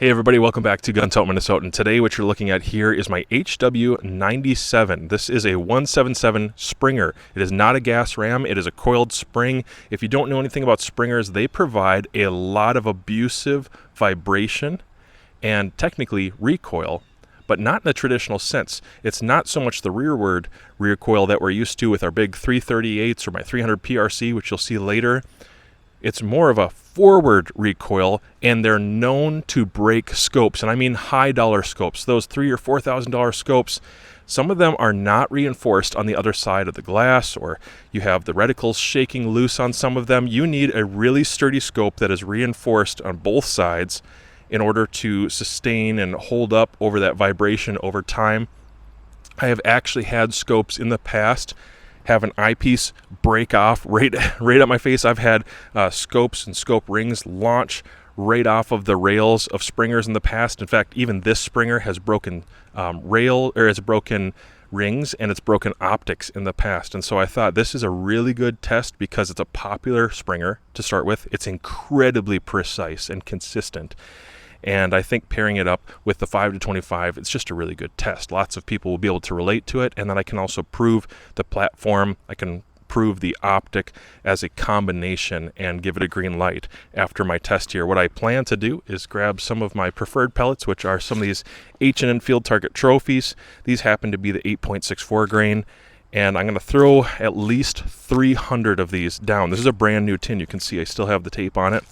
Hey everybody, welcome back to Gun Tote Minnesota. And today what you're looking at here is my HW97. This is a 177 Springer. It is not a gas ram, it is a coiled spring. If you don't know anything about Springers, they provide a lot of abusive vibration and technically recoil, but not in the traditional sense. It's not so much the rearward recoil that we're used to with our big 338s or my 300 PRC, which you'll see later. It's more of a forward recoil, and they're known to break scopes, and I mean high dollar scopes, those $3,000 or $4,000 scopes. Some of them are not reinforced on the other side of the glass, or you have the reticles shaking loose on some of them. You need a really sturdy scope that is reinforced on both sides in order to sustain and hold up over that vibration over time. I have actually had scopes in the past have an eyepiece break off right at my face. I've had scopes and scope rings launch right off of the rails of Springers in the past. In fact, even this Springer has broken it's broken rings and it's broken optics in the past. And so I thought this is a really good test because it's a popular Springer to start with. It's incredibly precise and consistent. And I think pairing it up with the 5 to 25, it's just a really good test. Lots of people will be able to relate to it, and then I can also prove the platform. I can prove the optic as a combination and give it a green light after my test here. What I plan to do is grab some of my preferred pellets, which are some of these H&N Field Target trophies. These happen to be the 8.64 grain. And I'm going to throw at least 300 of these down. This is a brand new tin. You can see I still have the tape on it.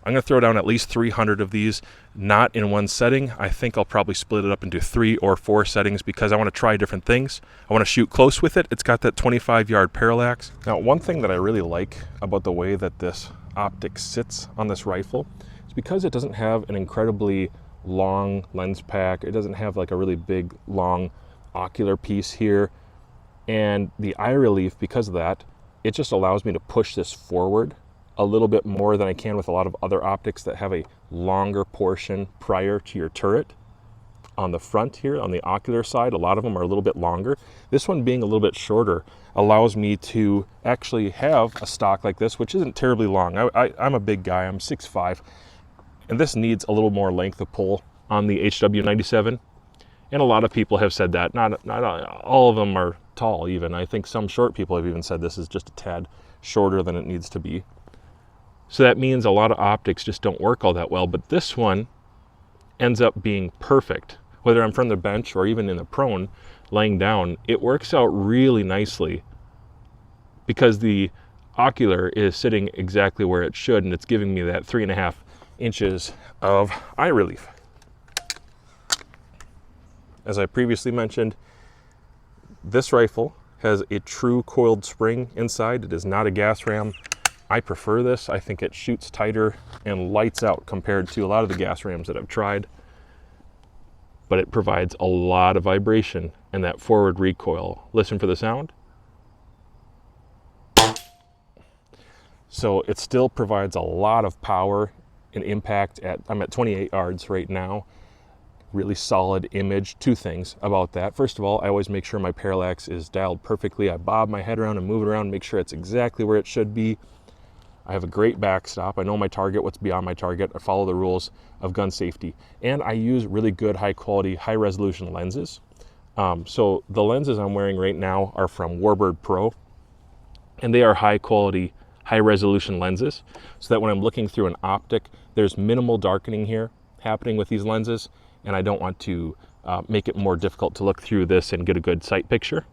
I'm going to throw down at least 300 of these, not in one setting. I think I'll probably split it up into 3 or 4 settings because I want to try different things. I want to shoot close with it. It's got that 25-yard parallax. Now, one thing that I really like about the way that this optic sits on this rifle is because it doesn't have an incredibly long lens pack. It doesn't have like a really big, long ocular piece here. And the eye relief, because of that, it just allows me to push this forward a little bit more than I can with a lot of other optics that have a longer portion prior to your turret. On the front here, on the ocular side, a lot of them are a little bit longer. This one being a little bit shorter allows me to actually have a stock like this, which isn't terribly long. I'm a big guy, I'm 6'5", and this needs a little more length of pull on the HW97. And a lot of people have said that. Not all of them are tall even. I think some short people have even said this is just a tad shorter than it needs to be. So that means a lot of optics just don't work all that well, but this one ends up being perfect. Whether I'm from the bench or even in the prone, laying down, it works out really nicely because the ocular is sitting exactly where it should, and it's giving me that 3.5 inches of eye relief. As I previously mentioned, this rifle has a true coiled spring inside. It is not a gas ram. I prefer this. I think it shoots tighter and lights out compared to a lot of the gas rams that I've tried. But it provides a lot of vibration and that forward recoil. Listen for the sound. So it still provides a lot of power and impact. I'm at 28 yards right now. Really solid image. 2 things about that. First of all, I always make sure my parallax is dialed perfectly. I bob my head around and move it around, make sure it's exactly where it should be. I have a great backstop. I know my target, what's beyond my target. I follow the rules of gun safety. And I use really good, high quality, high resolution lenses. So the lenses I'm wearing right now are from Warbird Pro. And they are high quality, high resolution lenses. So that when I'm looking through an optic, there's minimal darkening here happening with these lenses. And I don't want to make it more difficult to look through this and get a good sight picture.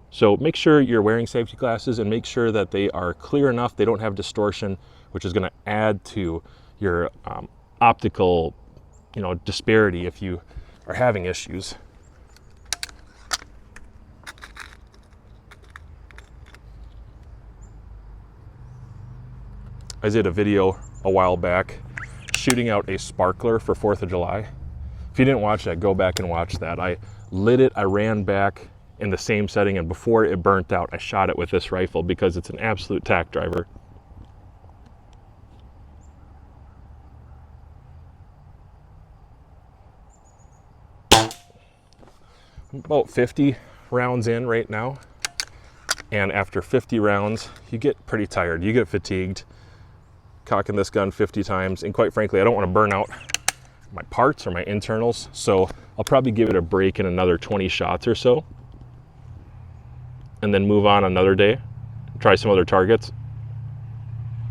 So make sure you're wearing safety glasses and make sure that they are clear enough, they don't have distortion, which is going to add to your optical, disparity if you are having issues. I did a video a while back shooting out a sparkler for 4th of July. If you didn't watch that, go back and watch that. I lit it, I ran back in the same setting, and before it burnt out, I shot it with this rifle because it's an absolute tack driver. I'm about 50 rounds in right now, and after 50 rounds, you get pretty tired. You get fatigued cocking this gun 50 times, and quite frankly, I don't want to burn out my parts or my internals. So I'll probably give it a break in another 20 shots or so, and then move on another day, try some other targets.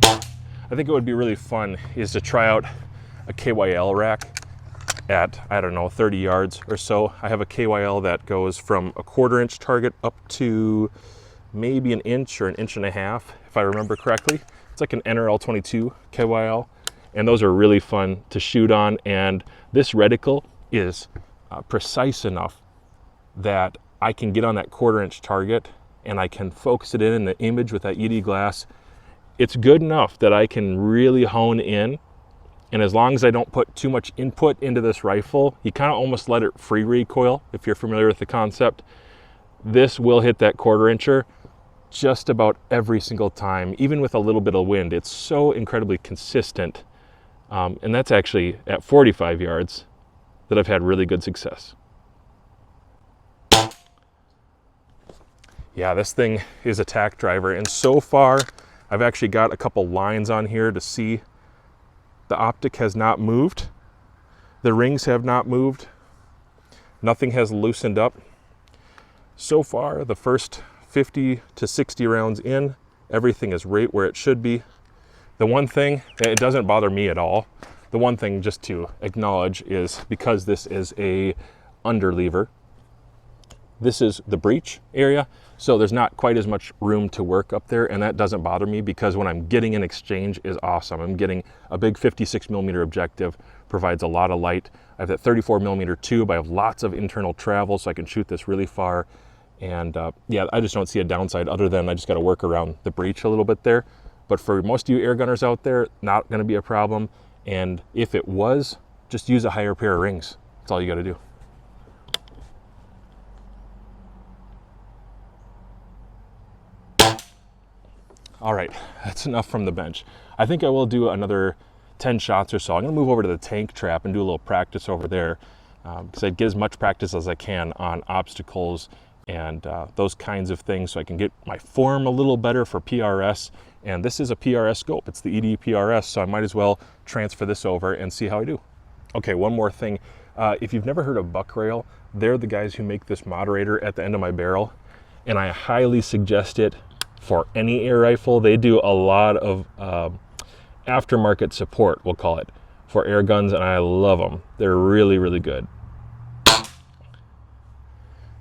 I think it would be really fun is to try out a KYL rack at, I don't know, 30 yards or so. I have a KYL that goes from a 1/4 inch target up to maybe an inch or an inch and a half, if I remember correctly. It's like an NRL 22 KYL, and those are really fun to shoot on. And this reticle is precise enough that I can get on that 1/4 inch target and I can focus it in the image with that ED glass. It's good enough that I can really hone in, and as long as I don't put too much input into this rifle, you kind of almost let it free recoil, if you're familiar with the concept. This will hit that 1/4 incher just about every single time, even with a little bit of wind. It's so incredibly consistent, and that's actually at 45 yards that I've had really good success. Yeah, this thing is a tack driver, and so far I've actually got a couple lines on here to see the optic has not moved, the rings have not moved, nothing has loosened up. So far, the first 50 to 60 rounds in, everything is right where it should be. The one thing, it doesn't bother me at all. The one thing just to acknowledge is, because this is a underlever, this is the breech area, so there's not quite as much room to work up there, and that doesn't bother me because what I'm getting in exchange is awesome. I'm getting a big 56mm objective, provides a lot of light. I have that 34mm tube. I have lots of internal travel, so I can shoot this really far. And yeah, I just don't see a downside other than I just got to work around the breech a little bit there. But for most of you air gunners out there, not going to be a problem. And if it was, just use a higher pair of rings. That's all you got to do. All right, that's enough from the bench. I think I will do another 10 shots or so. I'm gonna move over to the tank trap and do a little practice over there, because I get as much practice as I can on obstacles and those kinds of things, so I can get my form a little better for PRS. And this is a PRS scope. It's the EDPRS, so I might as well transfer this over and see how I do. Okay, one more thing. If you've never heard of Buck Rail, they're the guys who make this moderator at the end of my barrel, and I highly suggest it for any air rifle. They do a lot of aftermarket support, we'll call it, for air guns, and I love them. They're really, really good.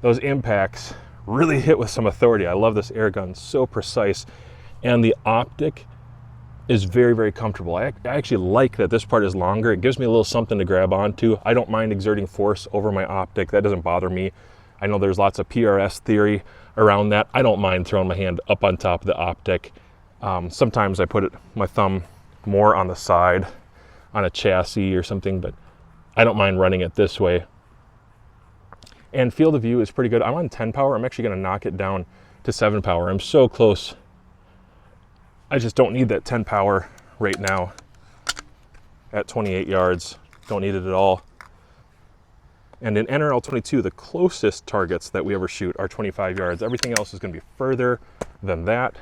Those impacts really hit with some authority. I love this air gun, so precise, and the optic is very, very comfortable. I actually like that this part is longer. It gives me a little something to grab onto. I don't mind exerting force over my optic. That doesn't bother me. I know there's lots of PRS theory around that. I don't mind throwing my hand up on top of the optic. Sometimes I put my thumb more on the side on a chassis or something, but I don't mind running it this way. And field of view is pretty good. I'm on 10 power. I'm actually going to knock it down to 7 power. I'm so close. I just don't need that 10 power right now at 28 yards. Don't need it at all. And in NRL 22, the closest targets that we ever shoot are 25 yards. Everything else is going to be further than that.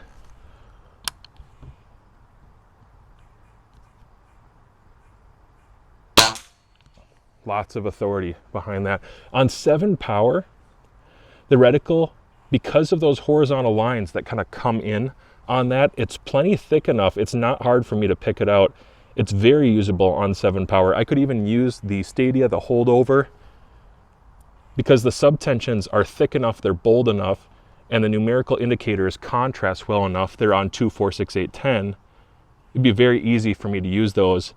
Lots of authority behind that. On 7 power, the reticle, because of those horizontal lines that kind of come in on that, it's plenty thick enough. It's not hard for me to pick it out. It's very usable on 7 power. I could even use the Stadia, the holdover, because the subtensions are thick enough, they're bold enough, and the numerical indicators contrast well enough. They're on 2, 4, 6, 8, 10. It'd be very easy for me to use those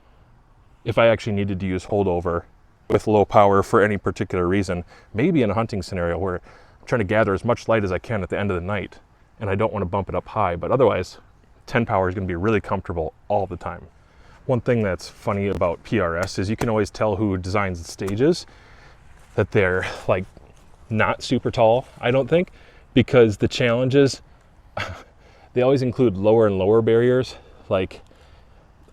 if I actually needed to use holdover with low power for any particular reason. Maybe in a hunting scenario where I'm trying to gather as much light as I can at the end of the night, and I don't want to bump it up high, but otherwise 10 power is going to be really comfortable all the time. One thing that's funny about PRS is you can always tell who designs the stages, that they're like not super tall, I don't think, because the challenges, they always include lower and lower barriers, like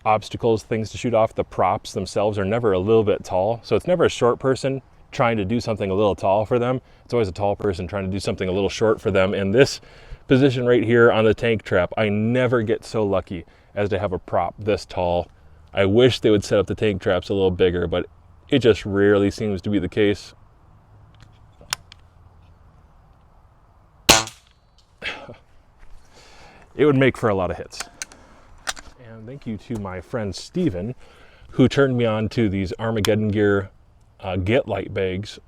obstacles, things to shoot off. The props themselves are never a little bit tall, so it's never a short person trying to do something a little tall for them. It's always a tall person trying to do something a little short for them. And this position right here on the tank trap, I never get so lucky as to have a prop this tall. I wish they would set up the tank traps a little bigger, but It just rarely seems to be the case. It would make for a lot of hits. And thank you to my friend Steven, who turned me on to these Armageddon Gear Get Light bags.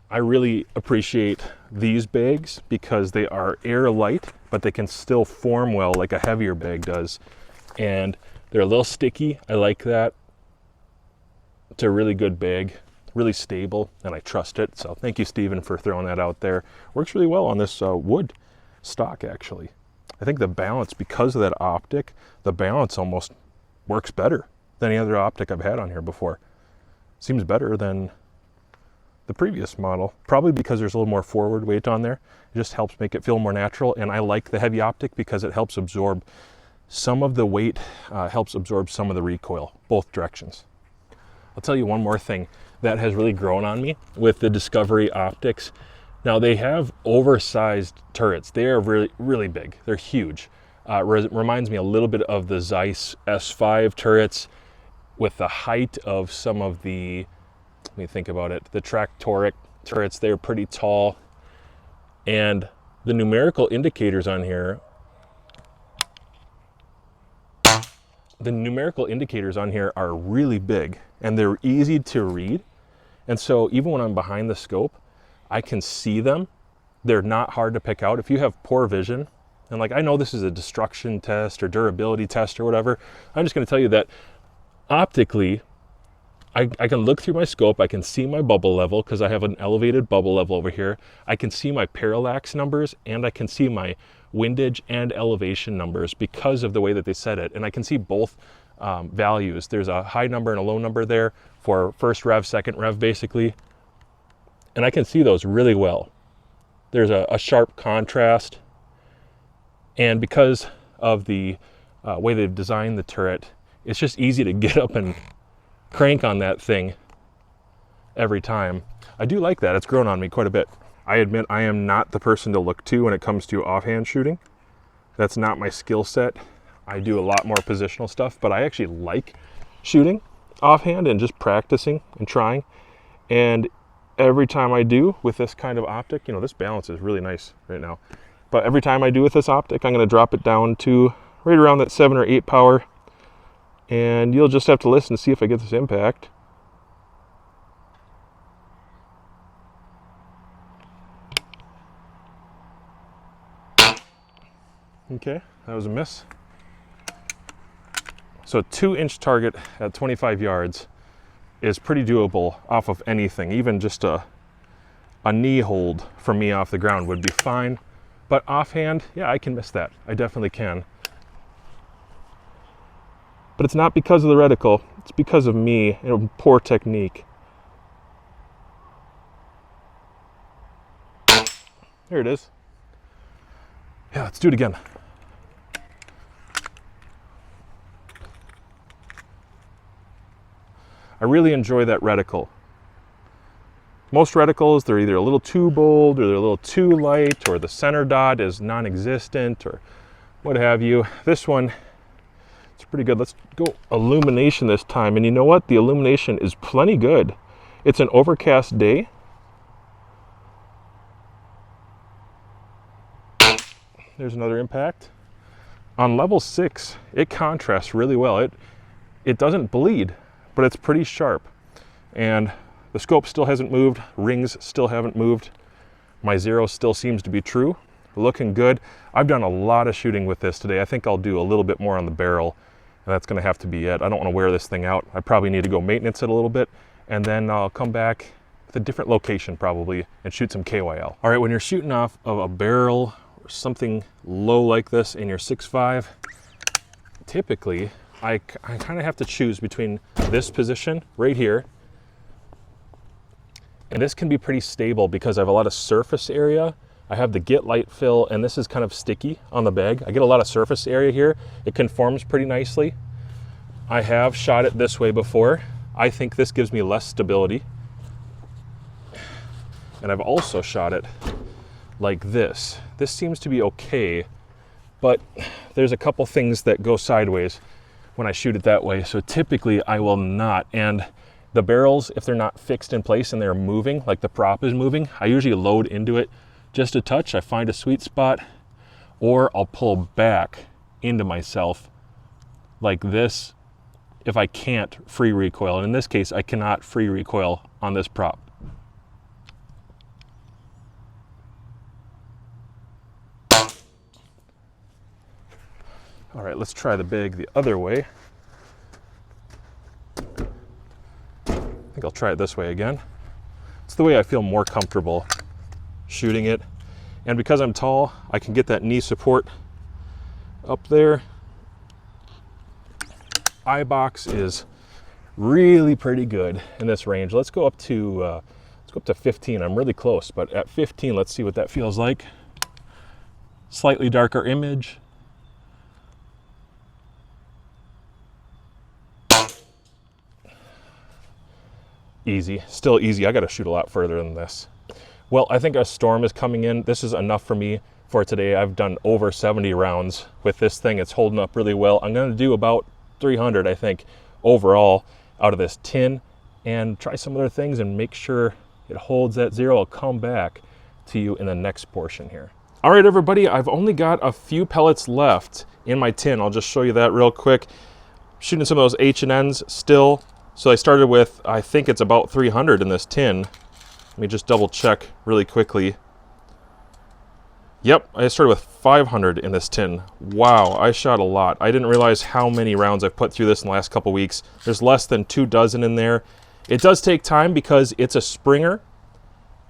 I really appreciate these bags because they are air light, but they can still form well like a heavier bag does. And they're a little sticky. I like that. It's a really good bag, really stable, and I trust it. So thank you, Steven, for throwing that out there. Works really well on this wood stock, actually. I think the balance, because of that optic, the balance almost works better than any other optic I've had on here before. Seems better than the previous model, probably because there's a little more forward weight on there. It just helps make it feel more natural, and I like the heavy optic because it helps absorb some of the weight, helps absorb some of the recoil, both directions. I'll tell you one more thing that has really grown on me with the Discovery optics. Now they have oversized turrets. They are really, really big. They're huge. Reminds me a little bit of the Zeiss S5 turrets with the height of some of the, let me think about it, the Tractoric turrets. They're pretty tall. And the numerical indicators on here, are really big, and they're easy to read. And so even when I'm behind the scope, I can see them. They're not hard to pick out. If you have poor vision, and like I know this is a destruction test or durability test or whatever, I'm just going to tell you that optically, I can look through my scope. I can see my bubble level because I have an elevated bubble level over here. I can see my parallax numbers, and I can see my windage and elevation numbers because of the way that they set it. And I can see both values. There's a high number and a low number there for first rev, second rev, basically. And I can see those really well. There's a sharp contrast. And because of the way they've designed the turret, it's just easy to get up and crank on that thing every time. I do like that. It's grown on me quite a bit. I admit I am not the person to look to when it comes to offhand shooting. That's not my skill set. I do a lot more positional stuff, but I actually like shooting offhand and just practicing and trying. And every time I do with this kind of optic, you know, this balance is really nice right now. But every time I do with this optic, I'm going to drop it down to right around that 7 or 8 power. And you'll just have to listen to see if I get this impact. Okay, that was a miss. So a 2-inch target at 25 yards is pretty doable off of anything. Even just a knee hold from me off the ground would be fine. But offhand, yeah, I can miss that. I definitely can. But it's not because of the reticle. It's because of me and poor technique. There it is. Yeah, let's do it again. I really enjoy that reticle. Most reticles, they're either a little too bold or they're a little too light, or the center dot is non-existent or what have you. This one, it's pretty good. Let's go illumination this time. And you know what? The illumination is plenty good. It's an overcast day. There's another impact. On level 6, it contrasts really well. It doesn't bleed, but it's pretty sharp. And the scope still hasn't moved. Rings still haven't moved. My zero still seems to be true. Looking good. I've done a lot of shooting with this today. I think I'll do a little bit more on the barrel, and that's going to have to be it. I don't want to wear this thing out. I probably need to go maintenance it a little bit, and then I'll come back with a different location probably and shoot some KYL. All right, when you're shooting off of a barrel or something low like this in your 6.5, typically I kind of have to choose between this position right here, and this can be pretty stable because I have a lot of surface area. I have the Get Light fill, and this is kind of sticky on the bag. I get a lot of surface area here. It conforms pretty nicely. I have shot it this way before. I think this gives me less stability. And I've also shot it like this. This seems to be okay, but there's a couple things that go sideways when I shoot it that way. So typically I will not. And the barrels, if they're not fixed in place and they're moving, like the prop is moving, I usually load into it just a touch. I find a sweet spot, or I'll pull back into myself like this if I can't free recoil. And in this case, I cannot free recoil on this prop. All right, let's try the big the other way. I think I'll try it this way again. It's the way I feel more comfortable shooting it. And because I'm tall, I can get that knee support up there. Eye box is really pretty good in this range. Let's go up to 15. I'm really close, but at 15, let's see what that feels like. Slightly darker image. Easy, still easy. I got to shoot a lot further than this. Well, I think a storm is coming in. This is enough for me for today. I've done over 70 rounds with this thing. It's holding up really well. I'm going to do about 300, I think, overall out of this tin, and try some other things and make sure it holds at 0. I'll come back to you in the next portion here. All right, everybody, I've only got a few pellets left in my tin. I'll just show you that real quick. Shooting some of those H&Ns still. So I started with, I think it's about 300 in this tin. Let me just double check really quickly. Yep, I started with 500 in this tin. Wow, I shot a lot. I didn't realize how many rounds I've put through this in the last couple weeks. There's less than 2 dozen in there. It does take time because it's a Springer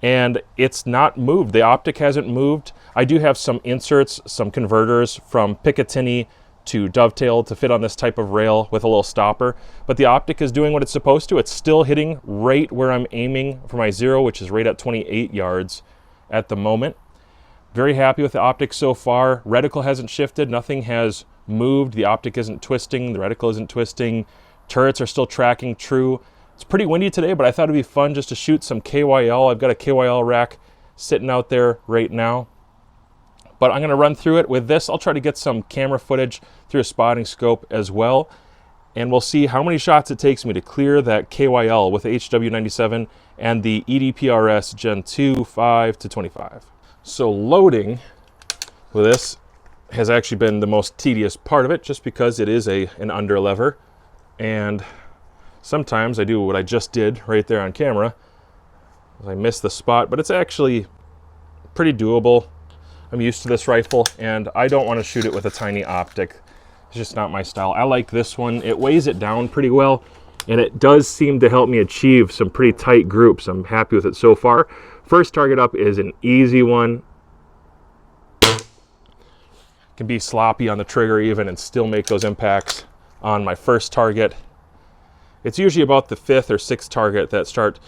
and it's not moved. The optic hasn't moved. I do have some inserts, some converters from Picatinny to dovetail to fit on this type of rail with a little stopper, but the optic is doing what it's supposed to. It's still hitting right where I'm aiming for my 0, which is right at 28 yards at the moment. Very happy with the optic so far. Reticle hasn't shifted, nothing has moved. The optic isn't twisting, the reticle isn't twisting. Turrets are still tracking true. It's pretty windy today, but I thought it'd be fun just to shoot some KYL. I've got a KYL rack sitting out there right now. But I'm going to run through it with this. I'll try to get some camera footage through a spotting scope as well. And we'll see how many shots it takes me to clear that KYL with the HW97 and the EDPRS Gen 2 5 to 25. So loading with this has actually been the most tedious part of it, just because it is an under lever. And sometimes I do what I just did right there on camera. I miss the spot, but it's actually pretty doable. I'm used to this rifle, and I don't want to shoot it with a tiny optic. It's just not my style. I like this one. It weighs it down pretty well, and it does seem to help me achieve some pretty tight groups. I'm happy with it so far. First target up is an easy one. Can be sloppy on the trigger even and still make those impacts on my first target. It's usually about the 5th or 6th target that start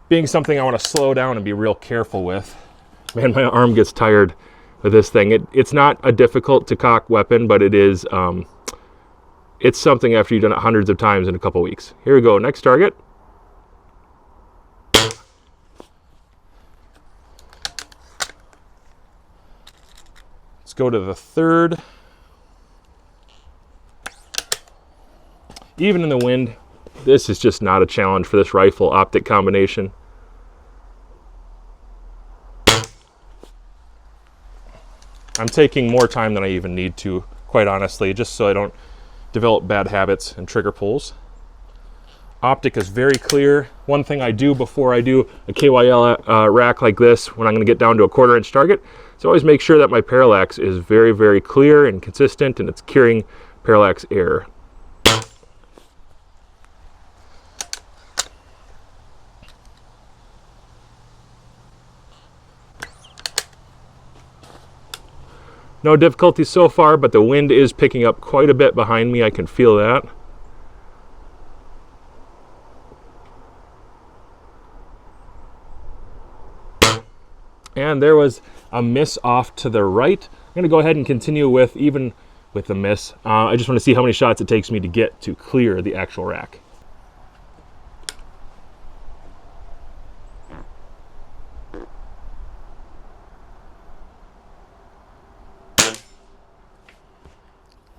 being something I want to slow down and be real careful with. Man, my arm gets tired with this thing. It's not a difficult to cock weapon, but it is, it's something after you've done it hundreds of times in a couple weeks. Here we go, next target. Let's go to the 3rd. Even in the wind, this is just not a challenge for this rifle optic combination. I'm taking more time than I even need to, quite honestly, just so I don't develop bad habits and trigger pulls. Optic is very clear. One thing I do before I do a KYL rack like this, when I'm going to get down to a 1/4 inch target, is always make sure that my parallax is very, very clear and consistent, and it's carrying parallax error. No difficulty so far, but the wind is picking up quite a bit behind me. I can feel that. And there was a miss off to the right. I'm going to go ahead and continue with, even with the miss. I just want to see how many shots it takes me to get to clear the actual rack.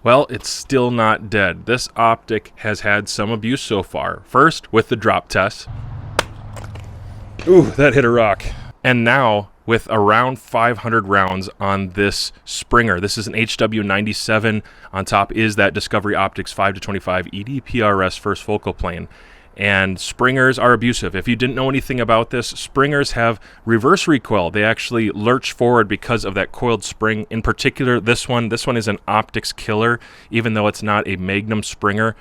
Well, it's still not dead. This optic has had some abuse so far. First, with the drop test. Ooh, that hit a rock. And now, with around 500 rounds on this Springer. This is an HW97. On top is that DiscoveryOpt's 5-25 EDPRS first focal plane. And Springers are abusive. If you didn't know anything about this, Springers have reverse recoil. They actually lurch forward because of that coiled spring. In particular, this one is an optics killer, even though it's not a Magnum Springer.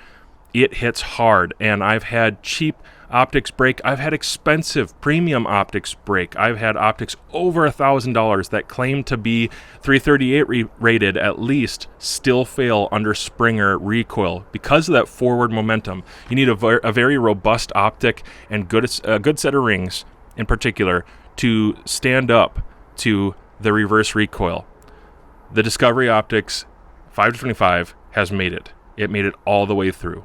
It hits hard, and I've had cheap optics break. I've had expensive premium optics break. I've had optics over $1,000 that claim to be 338 rated at least still fail under Springer recoil because of that forward momentum. You need a very robust optic and a good set of rings in particular to stand up to the reverse recoil. The DiscoveryOpt's 5-25 has made it. It made it all the way through.